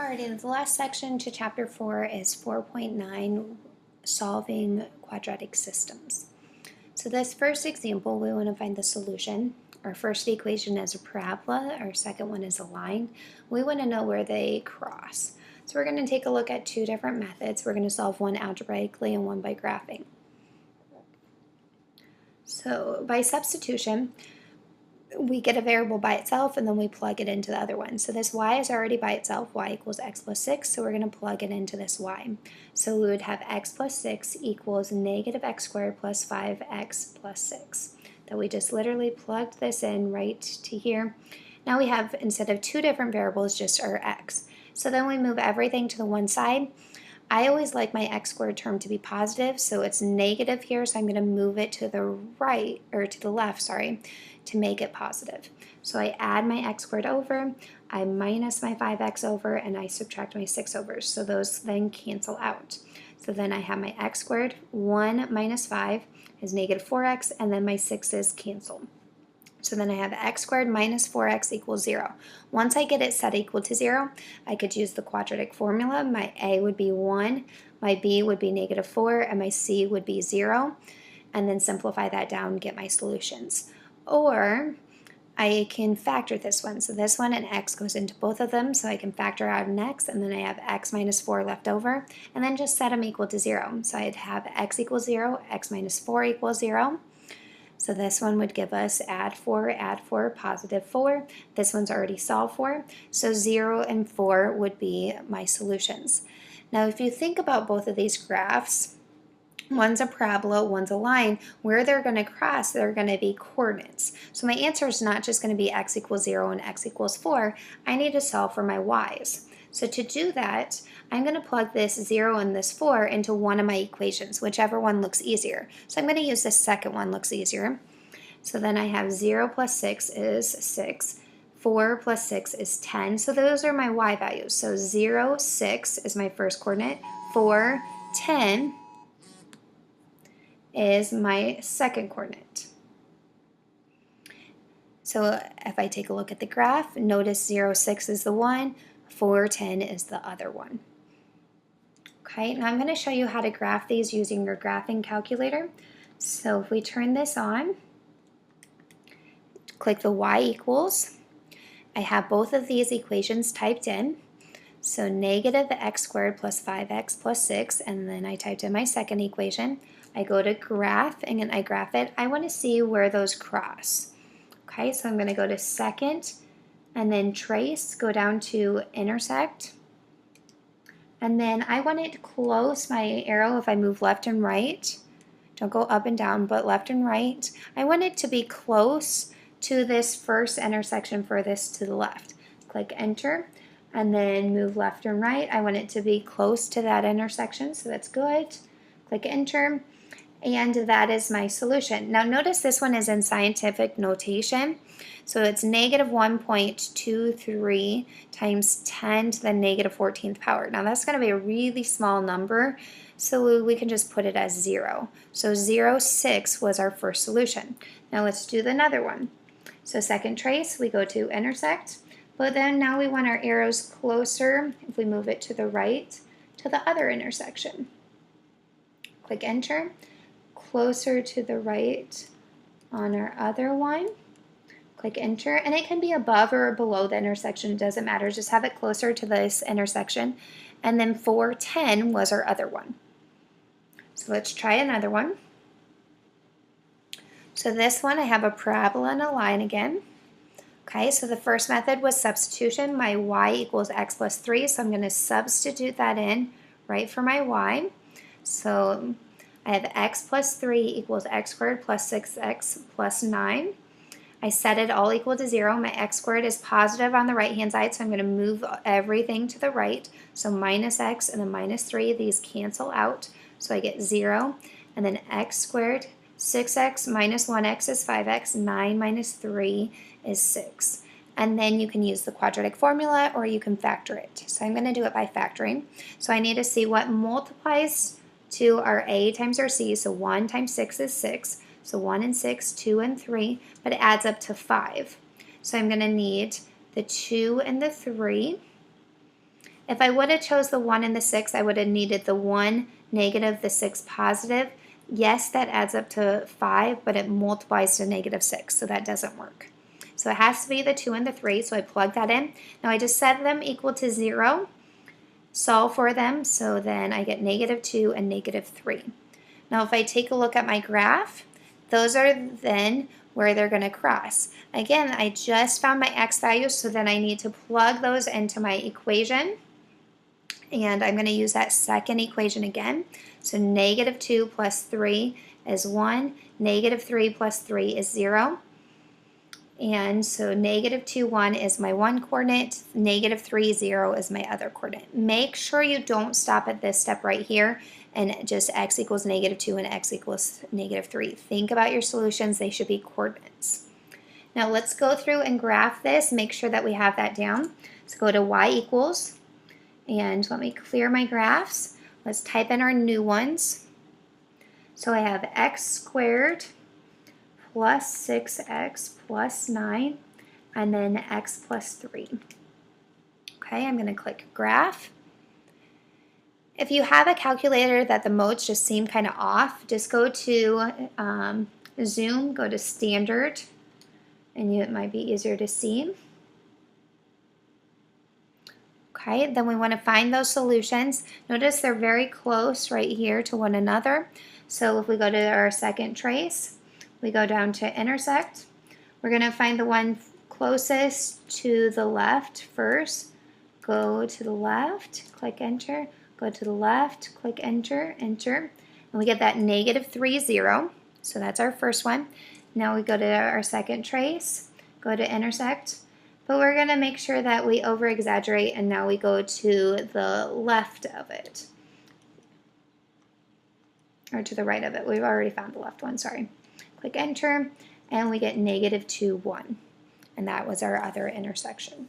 Alrighty, the last section to chapter 4 is 4.9, solving quadratic systems. So this first example, we want to find the solution. Our first equation is a parabola, our second one is a line. We want to know where they cross. So we're going to take a look at two different methods. We're going to solve one algebraically and one by graphing. So by substitution, we get a variable by itself and then we plug it into the other one. So this y is already by itself, y equals x plus 6, so we're going to plug it into this y. So we would have x plus 6 equals negative x squared plus 5x plus 6. That we just literally plugged this in right to here. Now we have, instead of two different variables, just our x. So then we move everything to the one side. I always like my x squared term to be positive, so it's negative here, so I'm going to move it to the right, or to the left, sorry, to make it positive. So I add my x squared over, I minus my 5x over, and I subtract my 6 over. So those then cancel out. So then I have my x squared, 1 minus 5 is negative 4x, and then my 6's cancel. So then I have x squared minus 4x equals 0. Once I get it set equal to 0, I could use the quadratic formula. My a would be 1, my b would be negative 4, and my c would be 0. And then simplify that down and get my solutions. Or I can factor this one. So this one and x goes into both of them, so I can factor out an x, and then I have x minus 4 left over, and then just set them equal to 0. So I'd have x equals 0, x minus 4 equals 0. So this one would give us add 4, positive 4. This one's already solved for. So 0 and 4 would be my solutions. Now if you think about both of these graphs, one's a parabola, one's a line, where they're going to cross, they're going to be coordinates. So my answer is not just going to be x equals 0 and x equals 4. I need to solve for my y's. So to do that, I'm going to plug this 0 and this 4 into one of my equations, whichever one looks easier. So I'm going to use the second one, looks easier. So then I have 0 plus 6 is 6. 4 plus 6 is 10. So those are my y values. So 0, 6 is my first coordinate. 4, 10 is my second coordinate. So if I take a look at the graph, notice 0, 6 is the one, 4, 10 is the other one. Okay, now I'm going to show you how to graph these using your graphing calculator. So if we turn this on, click the y equals, I have both of these equations typed in. So negative x squared plus 5x plus 6, and then I typed in my second equation. I go to graph and I graph it. I want to see where those cross. Okay, so I'm going to go to second and then trace, go down to intersect. And then I want it close, my arrow, if I move left and right. Don't go up and down, but left and right. I want it to be close to this first intersection furthest to the left. Click enter and then move left and right. I want it to be close to that intersection, so that's good. Click enter. And that is my solution. Now notice this one is in scientific notation. So it's negative 1.23 times 10 to the negative 14th power. Now that's going to be a really small number, so we can just put it as 0. So 0, 6 was our first solution. Now let's do another one. So second trace, we go to intersect, but then now we want our arrows closer, if we move it to the right, to the other intersection. Click enter. Closer to the right on our other one. Click enter, and it can be above or below the intersection, it doesn't matter, just have it closer to this intersection. And then 410 was our other one. So let's try another one. So this one I have a parabola and a line again. Okay, so the first method was substitution. My y equals x plus 3, so I'm going to substitute that in right for my y. So I have x plus 3 equals x squared plus 6x plus 9. I set it all equal to 0. My x squared is positive on the right-hand side, so I'm going to move everything to the right. So minus x and then minus 3, these cancel out. So I get 0. And then x squared, 6x minus 1x is 5x, 9 minus 3 is 6. And then you can use the quadratic formula or you can factor it. So I'm going to do it by factoring. So I need to see what multiplies to our a times our c, so 1 times 6 is 6, so 1 and 6, 2 and 3, but it adds up to 5. So I'm going to need the 2 and the 3. If I would have chose the 1 and the 6, I would have needed the 1 negative, the 6 positive. Yes, that adds up to 5, but it multiplies to negative 6, so that doesn't work. So it has to be the 2 and the 3, so I plug that in. Now I just set them equal to 0, solve for them, so then I get negative 2 and negative 3. Now if I take a look at my graph, those are then where they're going to cross. Again, I just found my x values, so then I need to plug those into my equation. And I'm going to use that second equation again. So negative 2 plus 3 is 1. Negative 3 plus 3 is 0. And so negative 2, 1 is my one coordinate. Negative 3, 0 is my other coordinate. Make sure you don't stop at this step right here and just x equals negative 2 and x equals negative 3. Think about your solutions. They should be coordinates. Now let's go through and graph this. Make sure that we have that down. So go to y equals. And let me clear my graphs. Let's type in our new ones. So I have x squared plus 6x plus 9, and then x plus 3. Okay, I'm going to click graph. If you have a calculator that the modes just seem kind of off, just go to Zoom, go to standard, and it might be easier to see. Okay, then we want to find those solutions. Notice they're very close right here to one another. So if we go to our second trace, we go down to intersect. We're going to find the one closest to the left first. Go to the left, click enter. Go to the left, click enter, enter. And we get that negative 3, 0. So that's our first one. Now we go to our second trace, go to intersect. But we're going to make sure that we over-exaggerate, and now we go to the left of it. Or to the right of it. We've already found the left one, sorry. Click enter, and we get negative 2, 1. And that was our other intersection.